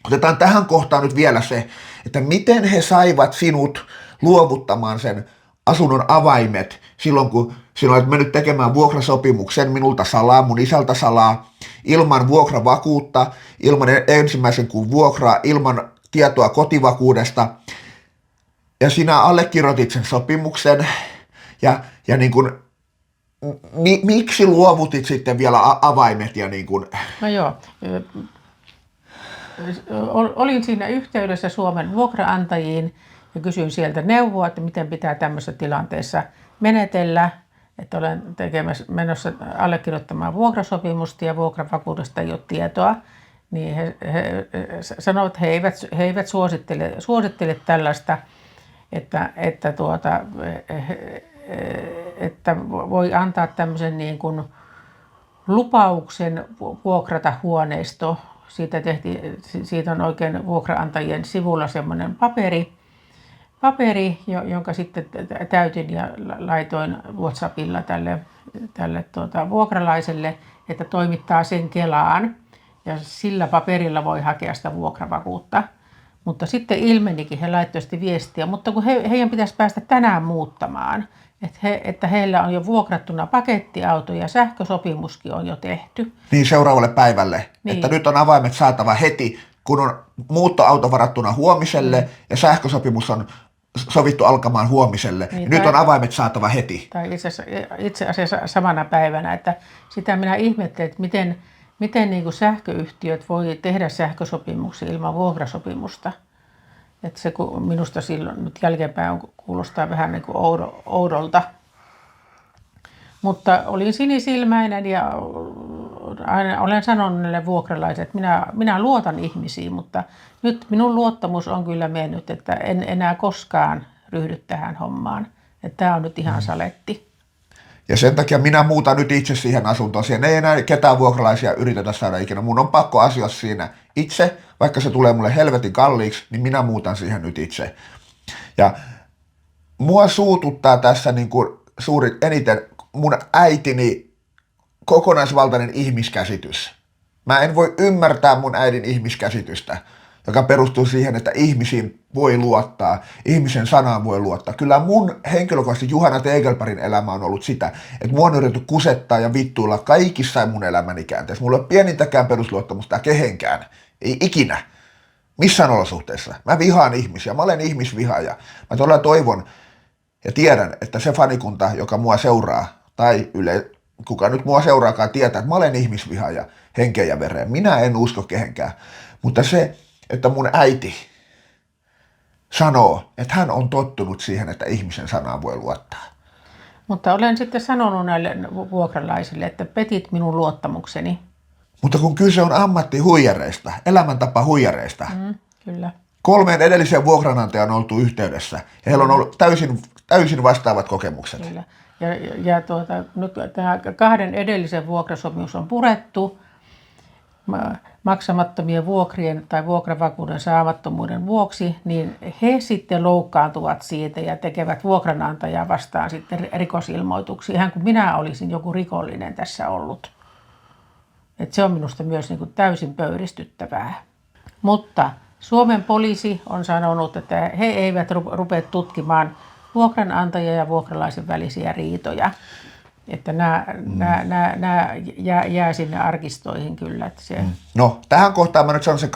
Otetaan tähän kohtaan nyt vielä se, että miten he saivat sinut luovuttamaan sen asunnon avaimet silloin, kun sinä olet mennyt tekemään vuokrasopimuksen minulta salaa, mun isältä salaa, ilman vuokravakuutta, ilman ensimmäisen kuun vuokraa, ilman tietoa kotivakuudesta. Ja sinä allekirjoitit sen sopimuksen ja niin kuin, miksi luovutit sitten vielä avaimet? Ja niin kuin... No joo, olin siinä yhteydessä Suomen vuokraantajiin ja kysyin sieltä neuvoa, että miten pitää tämmöisessä tilanteessa menetellä, että olen menossa allekirjoittamaan vuokrasopimusta ja vuokravakuudesta ei ole tietoa. Niin he sanovat, että he eivät suosittele tällaista, että voi antaa tämmöisen niin kuin lupauksen vuokrata huoneisto. Siitä on oikein vuokraantajien sivulla semmoinen paperi, jonka sitten täytin ja laitoin WhatsAppilla tälle vuokralaiselle, että toimittaa sen Kelaan ja sillä paperilla voi hakea sitä vuokravakuutta. Mutta sitten ilmenikin, he laittoivat viestiä, mutta kun heidän pitäisi päästä tänään muuttamaan, että heillä on jo vuokrattuna pakettiauto ja sähkösopimuskin on jo tehty. Niin seuraavalle päivälle, niin. Että nyt on avaimet saatava heti, kun on muuttoauto varattuna huomiselle ja sähkösopimus on sovittu alkamaan huomiselle. Niin, nyt on avaimet saatava heti. Tai itse asiassa samana päivänä, että sitä minä ihmettelin, että miten niin kuin sähköyhtiöt voi tehdä sähkösopimuksia ilman vuokrasopimusta. Että se minusta silloin nyt jälkeenpäin kuulostaa vähän niin kuin oudolta. Mutta olin sinisilmäinen ja aina olen sanonut niille vuokralaisille, että minä luotan ihmisiin, mutta nyt minun luottamus on kyllä mennyt, että en enää koskaan ryhdy tähän hommaan. Että tämä on nyt ihan saletti. Ja sen takia minä muutan nyt itse siihen asuntoon. Siihen ei enää ketään vuokralaisia yritetä saada ikinä. Mun on pakko asua siinä itse, vaikka se tulee mulle helvetin kalliiksi, niin minä muutan siihen nyt itse. Ja mua suututtaa tässä niin kuin eniten mun äitini kokonaisvaltainen ihmiskäsitys. Mä en voi ymmärtää mun äidin ihmiskäsitystä, joka perustuu siihen, että ihmisiin voi luottaa, ihmisen sanaan voi luottaa. Kyllä mun henkilökohtaisesti Juhana Tegelparin elämä on ollut sitä, että mua on yritetty kusettaa ja vittuilla kaikissa mun elämäni käänteessä. Mulla ei ole pienintäkään perusluottamusta kehenkään, ei ikinä, missään olosuhteissa. Mä vihaan ihmisiä, mä olen ihmisvihaaja. Mä todella toivon ja tiedän, että se fanikunta, joka mua seuraa, tai kuka nyt mua seuraakaan tietää, että mä olen ihmisvihaaja henkeen ja vereen. Minä en usko kehenkään, mutta se, että mun äiti sanoo, että hän on tottunut siihen, että ihmisen sanaan voi luottaa. Mutta olen sitten sanonut näille vuokralaisille, että petit minun luottamukseni. Mutta kun kyse on ammattihuijareista, elämäntapahuijareista, kyllä. 3 edelliseen vuokranantajaan on oltu yhteydessä ja heillä on ollut täysin vastaavat kokemukset. Kyllä. Ja nyt tämä 2 edellisen vuokrasopimus on purettu maksamattomien vuokrien tai vuokravakuuden saamattomuuden vuoksi, niin he sitten loukkaantuvat siitä ja tekevät vuokranantajaa vastaan sitten rikosilmoituksia, ihan kuin minä olisin joku rikollinen tässä ollut. Et se on minusta myös niin kuin täysin pöyristyttävää. Mutta Suomen poliisi on sanonut, että he eivät rupea tutkimaan vuokranantajia ja vuokralaisen välisiä riitoja. Että nämä jää sinne arkistoihin kyllä. Että se... No, tähän kohtaan mä nyt sanon sen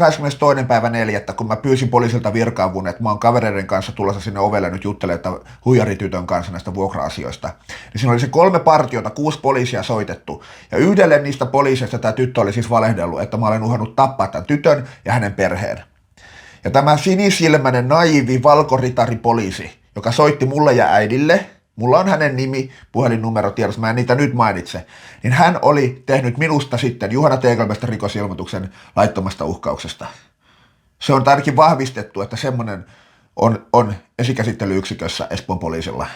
22.4., kun mä pyysin poliisilta virka-avun, että mä oon kavereiden kanssa tulossa sinne ovelle nyt juttelemaan huijaritytön kanssa näistä vuokra-asioista. Niin siinä oli se 3 partiota, 6 poliisia soitettu. Ja yhdelle niistä poliiseista tämä tyttö oli siis valehdellut, että mä olen uhannut tappaa tämän tytön ja hänen perheen. Ja tämä sinisilmäinen, naivi, valkoritaripoliisi, joka soitti mulle ja äidille, mulla on hänen nimi, puhelinnumero tiedossa, mä en niitä nyt mainitse, niin hän oli tehnyt minusta sitten Juhana Tegelmästä rikosilmoituksen laittomasta uhkauksesta. Se on ainakin vahvistettu, että semmoinen on esikäsittelyyksikössä Espoon poliisilla.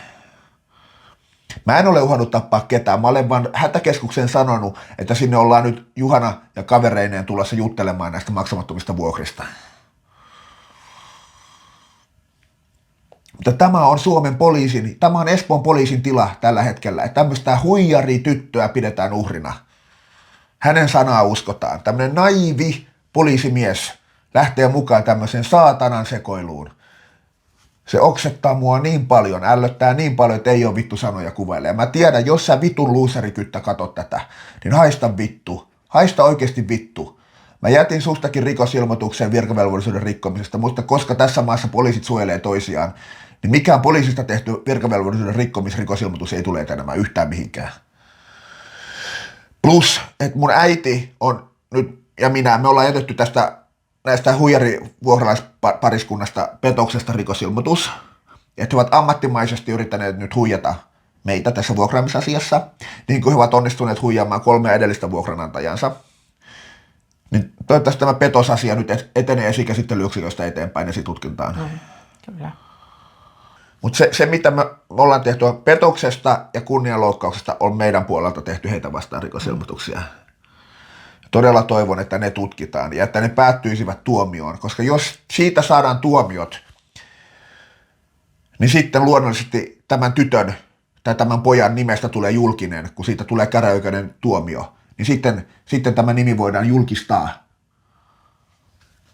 Mä en ole uhannut tappaa ketään, mä olen vaan hätäkeskuksen sanonut, että sinne ollaan nyt Juhana ja kavereineen tulossa juttelemaan näistä maksamattomista vuokrista. Mutta tämä on tämä on Espoon poliisin tila tällä hetkellä, että tämmöistä huijarityttöä pidetään uhrina. Hänen sanaa uskotaan. Tämmöinen naivi poliisimies, lähtee mukaan tämmöiseen saatanan sekoiluun. Se oksettaa mua niin paljon, ällöttää niin paljon, että ei ole vittu sanoja kuvailee. Mä tiedän, jos sä vitun luuserikyttä katot tätä, niin haista vittu. Haista oikeasti vittu. Mä jätin sustakin rikosilmoituksen virkavelvollisuuden rikkomisesta, mutta koska tässä maassa poliisit suojelee toisiaan, niin mikään poliisista tehty virkavelvollisuuden rikkomisrikosilmoitus ei tule etenemään yhtään mihinkään. Plus, että mun äiti on nyt, ja me ollaan jätetty näistä huijarivuokralaispariskunnasta petoksesta rikosilmoitus, että he ovat ammattimaisesti yrittäneet nyt huijata meitä tässä vuokraamisasiassa, niin kuin he ovat onnistuneet huijaamaan 3 edellistä vuokranantajansa. Niin toivottavasti tämä petosasia nyt etenee esikäsittelyyksiköstä eteenpäin esitutkintaan. Kyllä. Mutta se, mitä me ollaan tehty petoksesta ja kunnianloukkauksesta, on meidän puolelta tehty heitä vastaan rikosilmoituksia. Todella toivon, että ne tutkitaan ja että ne päättyisivät tuomioon, koska jos siitä saadaan tuomiot, niin sitten luonnollisesti tämän tytön tai tämän pojan nimestä tulee julkinen, kun siitä tulee käräjäoikeuden tuomio, niin sitten tämä nimi voidaan julkistaa.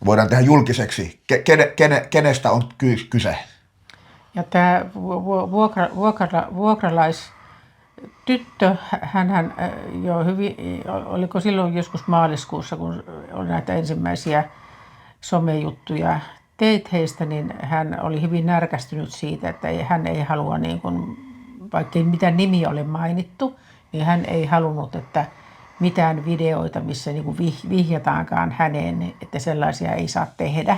Voidaan tehdä julkiseksi, kenestä on kyse. Ja tämä vuokralaistyttö, hänhän jo hyvin, oliko silloin joskus maaliskuussa, kun oli näitä ensimmäisiä somejuttuja teit heistä, niin hän oli hyvin närkästynyt siitä, että hän ei halua, niin kuin, vaikka ei mitään nimiä ole mainittu, niin hän ei halunnut, että mitään videoita, missä niin kuin vihjataankaan häneen, että sellaisia ei saa tehdä.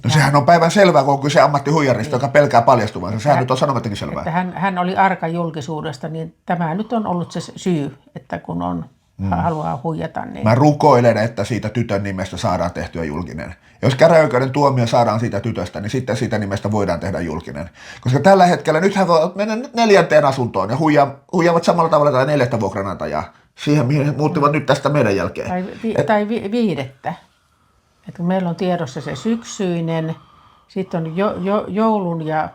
No sehän on päivän selvää, kun on kyse ammattihuijarista, joka pelkää paljastuvansa. Sehän nyt on sanomattakin selvää. Että hän oli arka julkisuudesta, niin tämä nyt on ollut se syy, että kun haluaa huijata. Niin... Mä rukoilen, että siitä tytön nimestä saadaan tehtyä julkinen. Jos käräjäoikeuden tuomio saadaan siitä tytöstä, niin sitten siitä nimestä voidaan tehdä julkinen. Koska tällä hetkellä nythän voi mennä 4. asuntoon ja huijaavat samalla tavalla tällä 4. vuokranantajaa. Siihen, mihin he muuttivat nyt tästä meidän jälkeen. Tai 5. Että kun meillä on tiedossa se syksyinen, sitten on joulun ja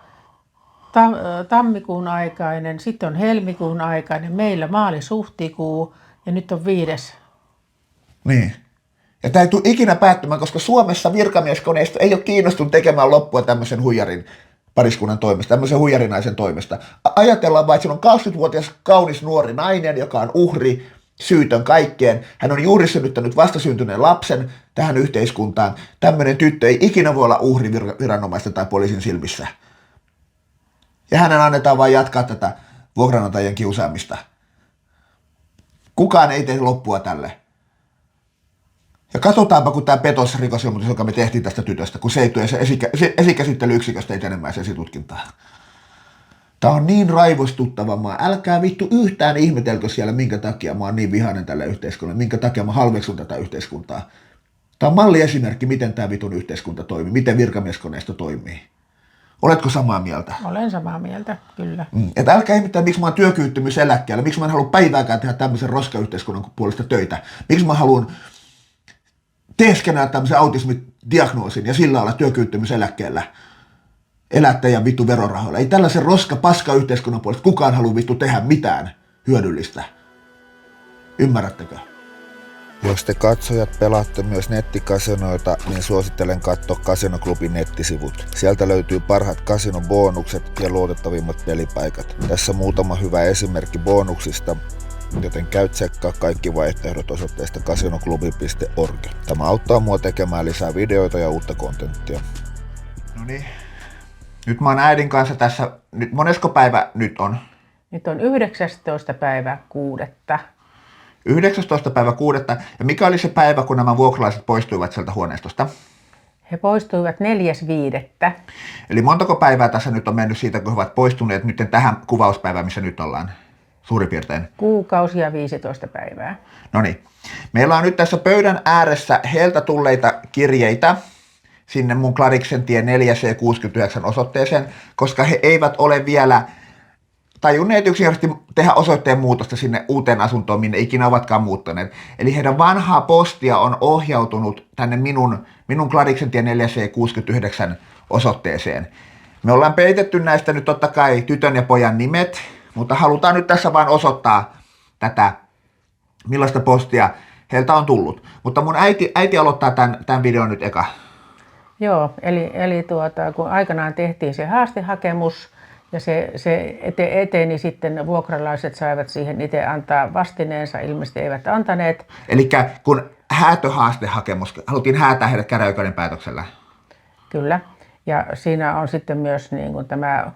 tammikuun aikainen, sitten on helmikuun aikainen, meillä maalis-huhtikuu ja nyt on 5. Niin. Ja tämä ei tule ikinä päättymään, koska Suomessa virkamieskoneisto ei ole kiinnostunut tekemään loppua tämmöisen huijarin pariskunnan toimesta, tämmöisen huijarinaisen toimesta. Ajatellaan vain, että siellä on 20-vuotias kaunis nuori nainen, joka on uhri, syytön kaikkeen. Hän on juuri synnyttänyt vastasyntyneen lapsen tähän yhteiskuntaan. Tämmöinen tyttö ei ikinä voi olla uhri viranomaisten tai poliisin silmissä. Ja hänen annetaan vain jatkaa tätä vuokranantajien kiusaamista. Kukaan ei tee loppua tälle. Ja katsotaanpa, kun tämä petosrikosilmoitus, joka me tehtiin tästä tytöstä, kun se ei tule esikäsittelyyksiköstä etenemään se esitutkintaa. Tämä on niin raivostuttava. Älkää vittu yhtään ihmetelkö siellä, minkä takia mä oon niin vihainen tälle yhteiskunnalle, minkä takia mä halveksun tätä yhteiskuntaa. Tämä on malliesimerkki, miten tämä vitun yhteiskunta toimii, miten virkamieskoneisto toimii. Oletko samaa mieltä? Olen samaa mieltä, kyllä. Että älkää ihmettää, miksi mä oon työkyvyttömyyseläkkeellä, miksi mä en halua päivääkään tehdä tämmöisen roskayhteiskunnan puolesta töitä, miksi mä haluan teeskennellä tämmöisen autismidiagnoosin ja sillä olla työkyvyttömyyseläkkeellä. Elättäjän vittu verorahoilla. Ei tällaisen paska-yhteiskunnan puolesta kukaan halua vittu tehdä mitään hyödyllistä. Ymmärrättekö? Jos te katsojat pelaatte myös nettikasinoita, niin suosittelen katsoa Kasinoklubin nettisivut. Sieltä löytyy parhaat kasinobonukset ja luotettavimmat pelipaikat. Tässä muutama hyvä esimerkki bonuksista, joten käy tsekkaa kaikki vaihtoehdot osoitteesta kasinoklubi.org. Tämä auttaa mua tekemään lisää videoita ja uutta kontenttia. No niin. Nyt mä oon äidin kanssa tässä, nyt monesko päivä nyt on? Nyt on 19. päivä 6. 19. päivä 6. Ja mikä oli se päivä, kun nämä vuokralaiset poistuivat sieltä huoneistosta? He poistuivat 4.5. Eli montako päivää tässä nyt on mennyt siitä, kun he ovat poistuneet nyt tähän kuvauspäivään, missä nyt ollaan? Suurin piirtein. Kuukausi ja 15 päivää. No niin. Meillä on nyt tässä pöydän ääressä heiltä tulleita kirjeitä sinne mun Klariksentie 4C69 osoitteeseen, koska he eivät ole vielä tajunneet yksinkertaisesti tehdä osoitteen muutosta sinne uuteen asuntoon, minne ikinä ovatkaan muuttaneet. Eli heidän vanhaa postia on ohjautunut tänne minun Klariksentie 4C69 osoitteeseen. Me ollaan peitetty näistä nyt totta kai tytön ja pojan nimet, mutta halutaan nyt tässä vain osoittaa tätä, millaista postia heiltä on tullut. Mutta mun äiti aloittaa tämän videon nyt eka. Joo, eli kun aikanaan tehtiin se haastehakemus ja se eteni sitten, vuokralaiset saivat siihen itse antaa vastineensa, ilmeisesti eivät antaneet. Eli kun häätöhaastehakemus, haluttiin häätää heidät käräjäoikeuden päätöksellä. Kyllä, ja siinä on sitten myös niin kuin tämä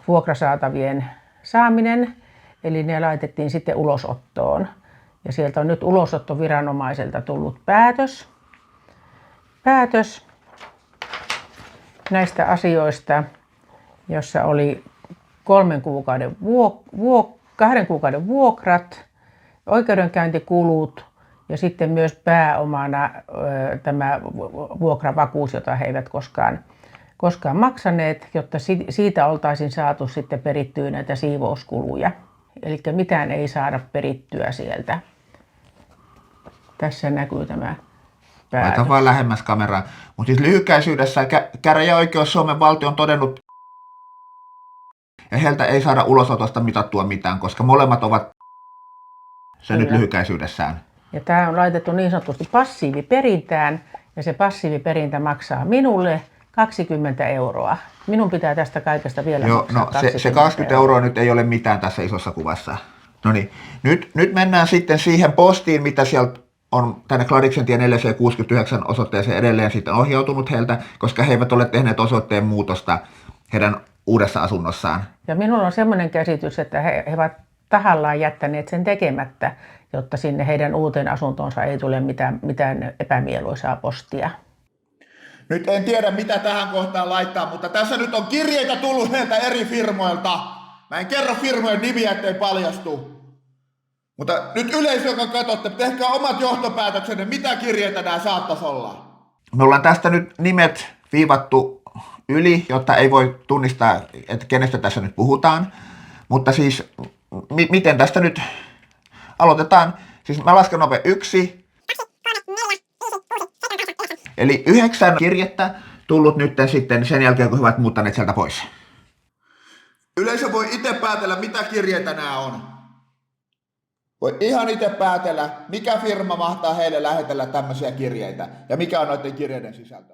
vuokrasaatavien saaminen, eli ne laitettiin sitten ulosottoon. Ja sieltä on nyt ulosottoviranomaiselta tullut päätös näistä asioista, jossa oli 2 kuukauden vuokrat, oikeudenkäyntikulut ja sitten myös pääomana tämä vuokravakuus, jota he eivät koskaan maksaneet, jotta siitä oltaisiin saatu sitten perittyä näitä siivouskuluja. Eli mitään ei saada perittyä sieltä. Tässä näkyy tämä päätös. Laita vaan lähemmäs kameraa. Mutta siis lyhykäisyydessä käräjäoikeus Suomen valtio on todennut, ja heiltä ei saada ulosotosta mitattua mitään, koska molemmat ovat se nyt lyhykäisyydessään. Ja tämä on laitettu niin sanotusti passiiviperintään, ja se passiiviperintä maksaa minulle 20 €. Minun pitää tästä kaikesta vielä maksaa 20 se 20 € nyt ei ole mitään tässä isossa kuvassa. No niin, nyt mennään sitten siihen postiin, mitä sieltä on tänne Klariksentien 4C69 osoitteeseen edelleen sitten ohjautunut heiltä, koska he eivät ole tehneet osoitteen muutosta heidän uudessa asunnossaan. Ja minulla on semmoinen käsitys, että he ovat tahallaan jättäneet sen tekemättä, jotta sinne heidän uuteen asuntoonsa ei tule mitään epämieluisaa postia. Nyt en tiedä, mitä tähän kohtaan laittaa, mutta tässä nyt on kirjeitä tullut heiltä eri firmoilta. Mä en kerro firmojen nimiä, ettei paljastu. Mutta nyt yleisö, joka katsotte, tehkää omat johtopäätöksenne, mitä kirjeitä nämä saattaisi olla. Me ollaan tästä nyt nimet viivattu yli, jotta ei voi tunnistaa, että kenestä tässä nyt puhutaan. Mutta siis, miten tästä nyt aloitetaan? Siis mä lasken nopein 1. Eli 9 kirjettä tullut nyt sitten sen jälkeen, kun he ovat muuttaneet sieltä pois. Yleisö voi itse päätellä, mitä kirjeitä nämä on. Voi ihan itse päätellä, mikä firma mahtaa heille lähetellä tämmöisiä kirjeitä ja mikä on noiden kirjeiden sisältö.